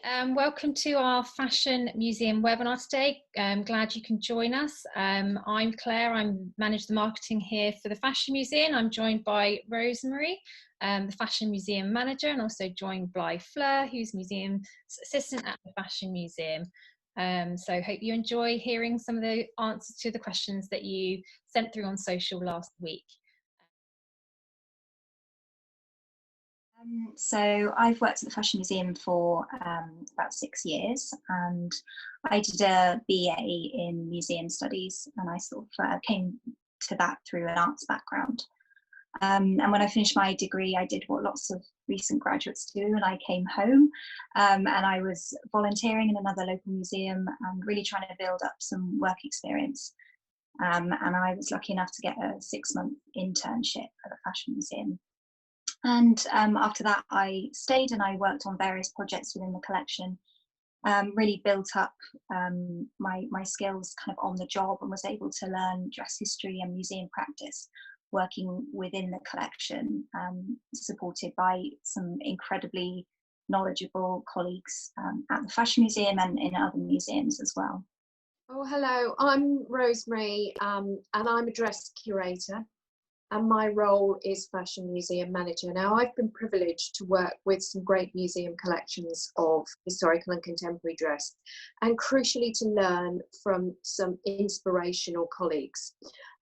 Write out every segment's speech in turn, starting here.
Welcome to our Fashion Museum webinar today. I'm glad you can join us. I'm Claire, I manage the marketing here for the Fashion Museum. I'm joined by Rosemary, the Fashion Museum Manager, and also joined by Fleur, who's Museum Assistant at the Fashion Museum. So hope you enjoy hearing some of the answers to the questions that you sent through on social last week. So I've worked at the Fashion Museum for about 6 years, and I did a BA in Museum Studies, and I sort of came to that through an arts background. And when I finished my degree, I did what lots of recent graduates do, and I came home and I was volunteering in another local museum and really trying to build up some work experience. And I was lucky enough to get a 6-month internship at the Fashion Museum. And after that, I stayed and I worked on various projects within the collection, really built up my skills kind of on the job, and was able to learn dress history and museum practice working within the collection, supported by some incredibly knowledgeable colleagues at the Fashion Museum and in other museums as well. Oh, hello, I'm Rosemary and I'm a dress curator. And my role is Fashion Museum Manager. Now, I've been privileged to work with some great museum collections of historical and contemporary dress, and crucially to learn from some inspirational colleagues.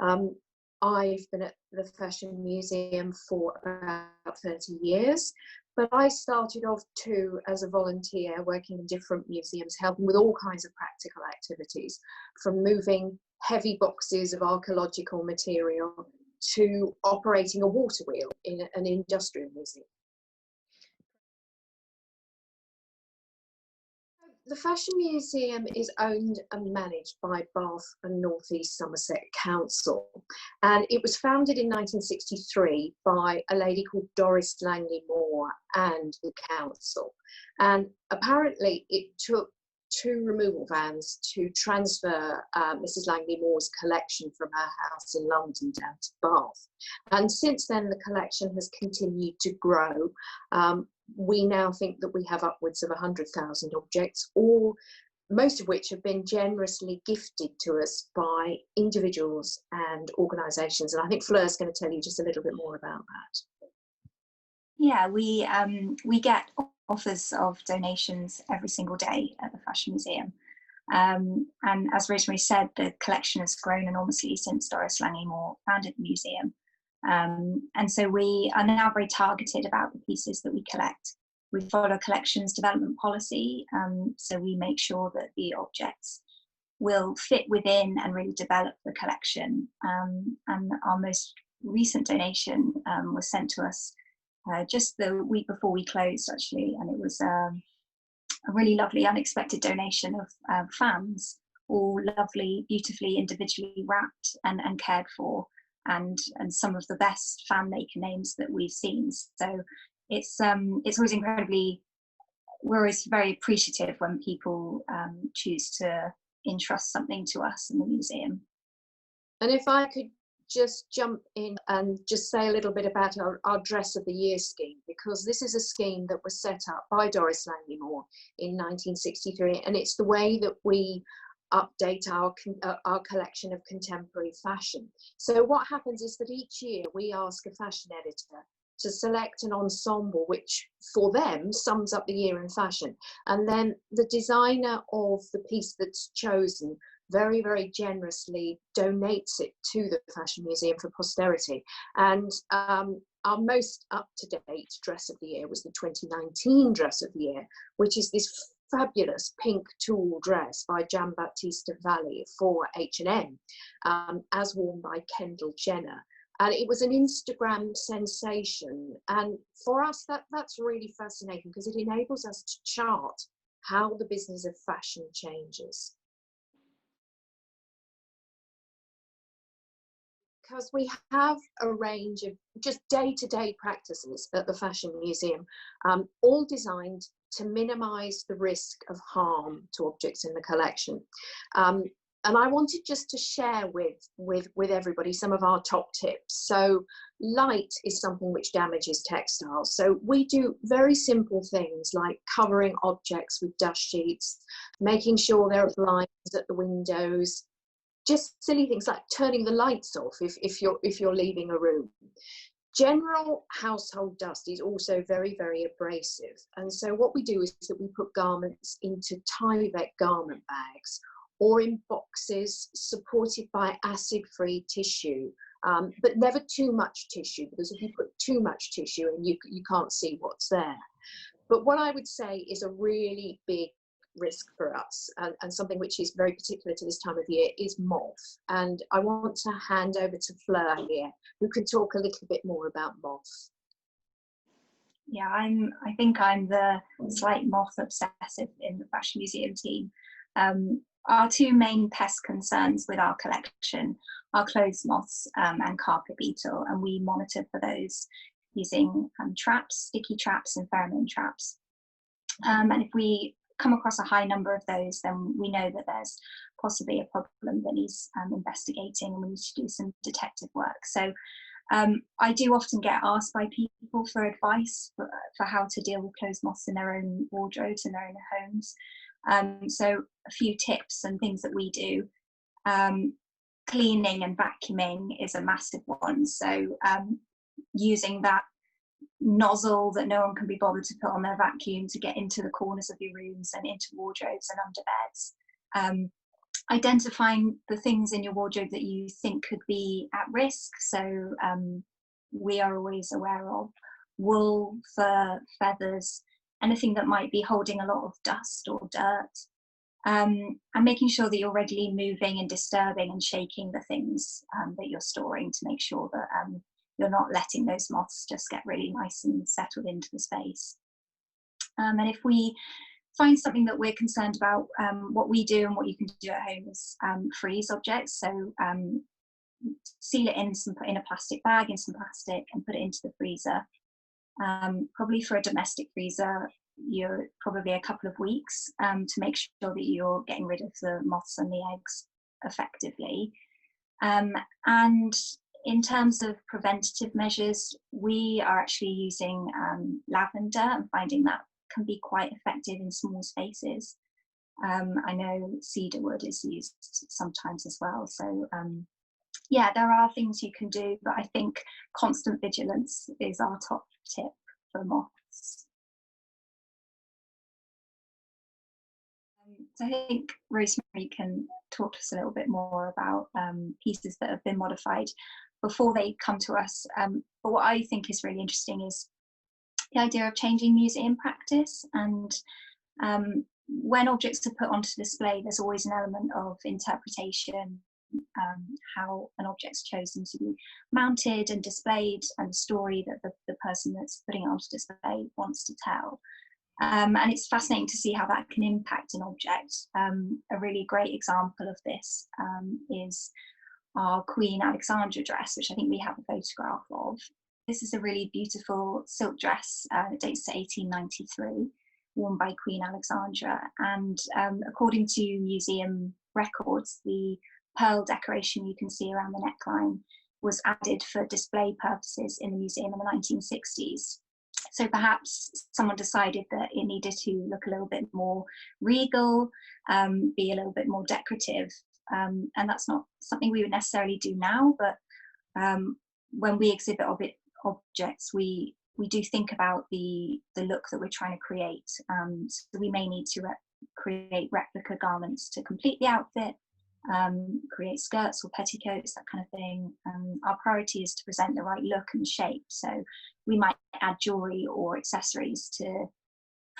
I've been at the Fashion Museum for about 30 years, but I started off too as a volunteer working in different museums, helping with all kinds of practical activities, from moving heavy boxes of archaeological material to operating a water wheel in an industrial museum. The Fashion Museum is owned and managed by Bath and North East Somerset Council, and it was founded in 1963 by a lady called Doris Langley Moore and the council. And apparently it took 2 removal vans to transfer Mrs. Langley Moore's collection from her house in London down to Bath. And since then, the collection has continued to grow. We now think that we have upwards of 100,000 objects, most of which have been generously gifted to us by individuals and organisations. And I think Fleur's going to tell you just a little bit more about that. Yeah, we get offers of donations every single day at the Fashion Museum. And as Rosemary said, the collection has grown enormously since Doris Langley Moore founded the museum. And so we are now very targeted about the pieces that we collect. We follow collections development policy, so we make sure that the objects will fit within and really develop the collection. And our most recent donation was sent to us just the week before we closed, actually, and it was a really lovely unexpected donation of fans, all lovely, beautifully individually wrapped and cared for, and some of the best fan maker names that we've seen. So it's always we're always very appreciative when people choose to entrust something to us in the museum. And if I could just jump in and just say a little bit about our Dress of the Year scheme, because this is a scheme that was set up by Doris Langley Moore in 1963, and it's the way that we update our collection of contemporary fashion. So what happens is that each year we ask a fashion editor to select an ensemble which for them sums up the year in fashion, and then the designer of the piece that's chosen very, very generously donates it to the Fashion Museum for posterity. And our most up-to-date Dress of the Year was the 2019 Dress of the Year, which is this fabulous pink tulle dress by Giambattista Valli for H&M, as worn by Kendall Jenner. And it was an Instagram sensation. And for us, that's really fascinating, because it enables us to chart how the business of fashion changes. Because we have a range of just day-to-day practices at the Fashion Museum, all designed to minimise the risk of harm to objects in the collection. And I wanted just to share with everybody some of our top tips. So light is something which damages textiles. So we do very simple things like covering objects with dust sheets, making sure there are blinds at the windows, just silly things like turning the lights off if you're leaving a room. General household dust is also very, very abrasive. And so what we do is that we put garments into Tyvek garment bags or in boxes supported by acid-free tissue, but never too much tissue, because if you put too much tissue in, you can't see what's there. But what I would say is a really big risk for us, and something which is very particular to this time of year, is moth. And I want to hand over to Fleur here, who can talk a little bit more about moth. Yeah, I think I'm the slight moth obsessive in the Fashion Museum team. Our two main pest concerns with our collection are clothes moths and carpet beetle, and we monitor for those using traps, sticky traps and pheromone traps. And if we come across a high number of those, then we know that there's possibly a problem that needs investigating, and we need to do some detective work. So I do often get asked by people for advice for how to deal with clothes moths in their own wardrobes, in their own homes. So a few tips and things that we do. Cleaning and vacuuming is a massive one. So using that nozzle that no one can be bothered to put on their vacuum to get into the corners of your rooms and into wardrobes and under beds. Identifying the things in your wardrobe that you think could be at risk. So we are always aware of wool, fur, feathers, anything that might be holding a lot of dust or dirt. And making sure that you're regularly moving and disturbing and shaking the things that you're storing to make sure that you're not letting those moths just get really nice and settled into the space. And if we find something that we're concerned about, what we do and what you can do at home is freeze objects. So seal it in a plastic bag, in some plastic, and put it into the freezer. Probably for a domestic freezer, you're probably a couple of weeks to make sure that you're getting rid of the moths and the eggs effectively. And in terms of preventative measures, we are actually using lavender and finding that can be quite effective in small spaces. I know cedarwood is used sometimes as well. So yeah, there are things you can do, but I think constant vigilance is our top tip for moths. So I think Rosemary can talk to us a little bit more about pieces that have been modified before they come to us. But what I think is really interesting is the idea of changing museum practice. And when objects are put onto display, there's always an element of interpretation, how an object's chosen to be mounted and displayed, and the story that the person that's putting it onto display wants to tell. And it's fascinating to see how that can impact an object. A really great example of this is our Queen Alexandra dress, which I think we have a photograph of. This is a really beautiful silk dress. It dates to 1893, worn by Queen Alexandra. And according to museum records, the pearl decoration you can see around the neckline was added for display purposes in the museum in the 1960s. So perhaps someone decided that it needed to look a little bit more regal, be a little bit more decorative. And that's not something we would necessarily do now, but when we exhibit objects, we do think about the look that we're trying to create. So we may need to create replica garments to complete the outfit, create skirts or petticoats, that kind of thing. Our priority is to present the right look and shape. So we might add jewelry or accessories to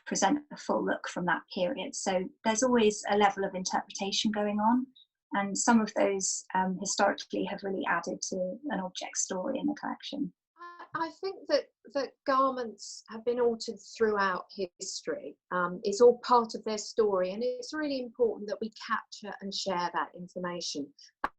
present a full look from that period. So there's always a level of interpretation going on. And some of those historically have really added to an object's story in the collection. I think that garments have been altered throughout history. It's all part of their story, and it's really important that we capture and share that information.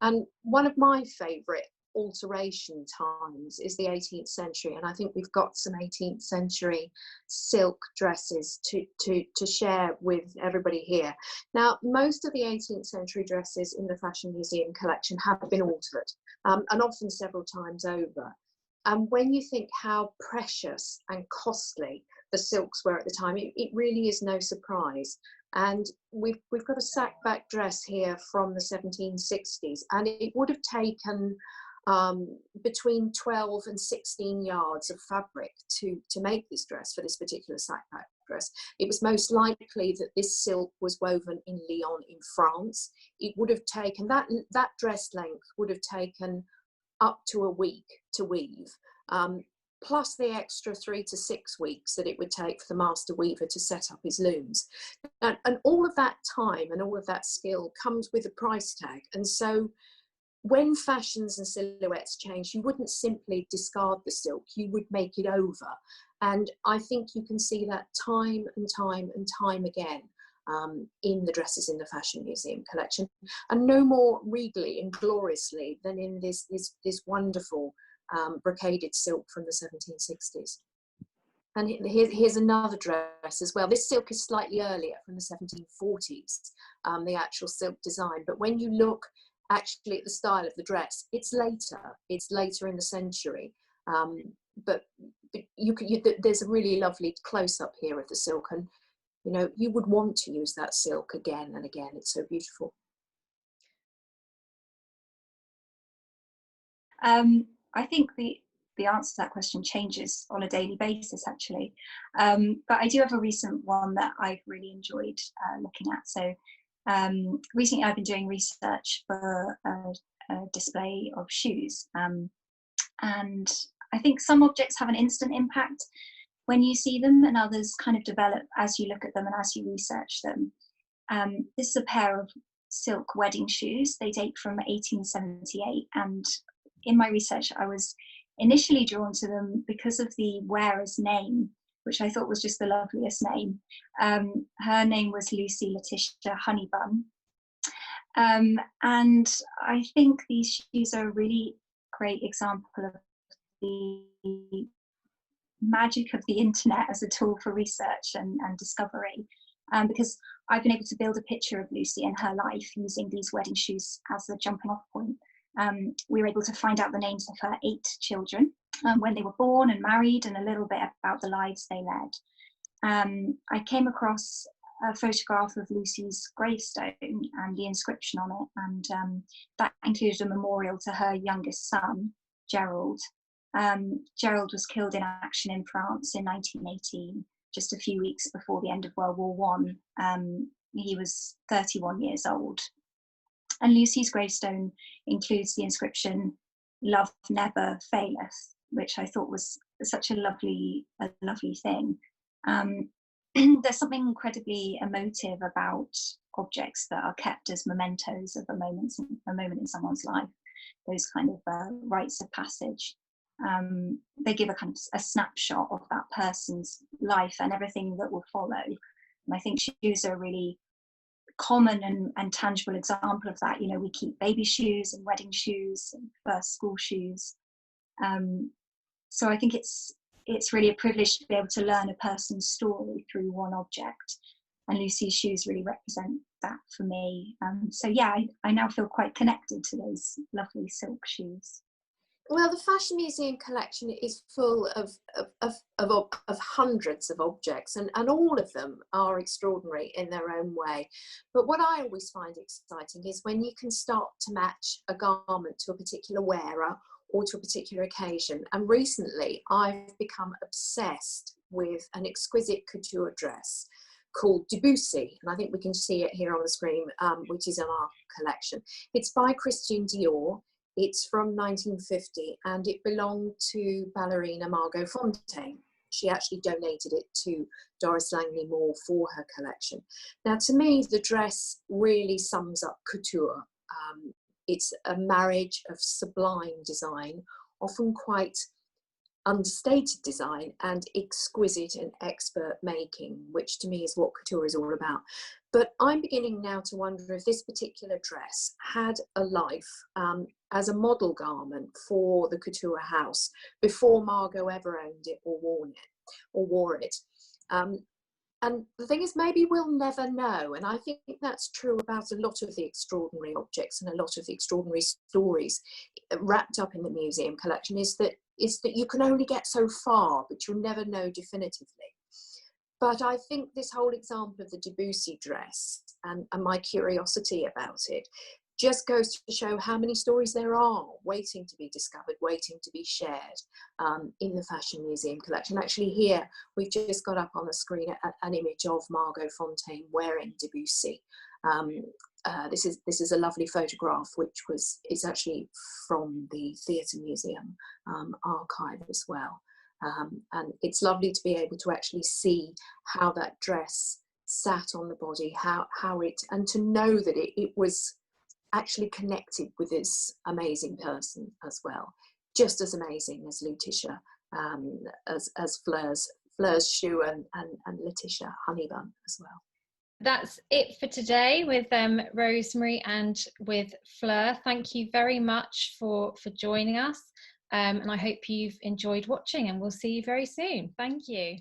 And one of my favourite alteration times is the 18th century, and I think we've got some 18th century silk dresses to share with everybody here. Now, most of the 18th century dresses in the Fashion Museum collection have been altered, and often several times over. And when you think how precious and costly the silks were at the time, it really is no surprise. And we've got a sack-back dress here from the 1760s, and it would have taken between 12 and 16 yards of fabric to make this dress, for this particular sack-back dress. It was most likely that this silk was woven in Lyon in France. It would have taken, that dress length would have taken up to a week to weave, plus the extra 3 to 6 weeks that it would take for the master weaver to set up his looms. And all of that time and all of that skill comes with a price tag. And so when fashions and silhouettes change, you wouldn't simply discard the silk, you would make it over. And I think you can see that time and time and time again in the dresses in the Fashion Museum collection, and no more regally and gloriously than in this wonderful brocaded silk from the 1760s. And here's another dress as well. This silk is slightly earlier, from the 1740s, the actual silk design. But when you look actually at the style of the dress, it's later in the century. But there's a really lovely close-up here of the silk, and you know, you would want to use that silk again and again. It's so beautiful. I think the answer to that question changes on a daily basis, actually. But I do have a recent one that I've really enjoyed looking at. So recently I've been doing research for a display of shoes. And I think some objects have an instant impact when you see them, and others kind of develop as you look at them and as you research them. This is a pair of silk wedding shoes. They date from 1878, and in my research I was initially drawn to them because of the wearer's name, which I thought was just the loveliest name. Her name was Lucy Letitia Honeybun. And I think these shoes are a really great example of the magic of the internet as a tool for research and discovery, because I've been able to build a picture of Lucy and her life using these wedding shoes as a jumping off point. We were able to find out the names of her 8 children, when they were born and married, and a little bit about the lives they led. I came across a photograph of Lucy's gravestone and the inscription on it, and that included a memorial to her youngest son, Gerald. Gerald was killed in action in France in 1918, just a few weeks before the end of World War I. He was 31 years old. And Lucy's gravestone includes the inscription, "Love never faileth," which I thought was such a lovely thing. There's something incredibly emotive about objects that are kept as mementos of a moment in someone's life, those kind of rites of passage. They give a kind of a snapshot of that person's life and everything that will follow. And I think shoes are a really common and tangible example of that. You know, we keep baby shoes and wedding shoes and first school shoes. So I think it's really a privilege to be able to learn a person's story through one object. And Lucy's shoes really represent that for me. So yeah, I now feel quite connected to those lovely silk shoes. Well, the Fashion Museum collection is full of hundreds of objects, and all of them are extraordinary in their own way. But what I always find exciting is when you can start to match a garment to a particular wearer or to a particular occasion. And recently I've become obsessed with an exquisite couture dress called Debussy, and I think we can see it here on the screen, which is in our collection. It's by Christian Dior. It's from 1950, and it belonged to ballerina Margot Fonteyn. She actually donated it to Doris Langley Moore for her collection. Now, to me, the dress really sums up couture. It's a marriage of sublime design, often quite understated design, and exquisite and expert making, which to me is what couture is all about. But I'm beginning now to wonder if this particular dress had a life as a model garment for the couture house before Margot ever owned it or wore it. And the thing is, maybe we'll never know. And I think that's true about a lot of the extraordinary objects and a lot of the extraordinary stories wrapped up in the museum collection, is that you can only get so far, but you'll never know definitively. But I think this whole example of the Debussy dress and my curiosity about it just goes to show how many stories there are waiting to be discovered, waiting to be shared in the Fashion Museum collection. Actually here, we've just got up on the screen an image of Margot Fonteyn wearing Debussy. This is a lovely photograph, which is actually from the Theatre Museum archive as well. And it's lovely to be able to actually see how that dress sat on the body, and to know that it was actually connected with this amazing person as well, just as amazing as Lutetia, as Fleur's shoe and Letitia Honeybun as well. That's it for today with Rosemary and with Fleur. Thank you very much for joining us, and I hope you've enjoyed watching, and we'll see you very soon. Thank you.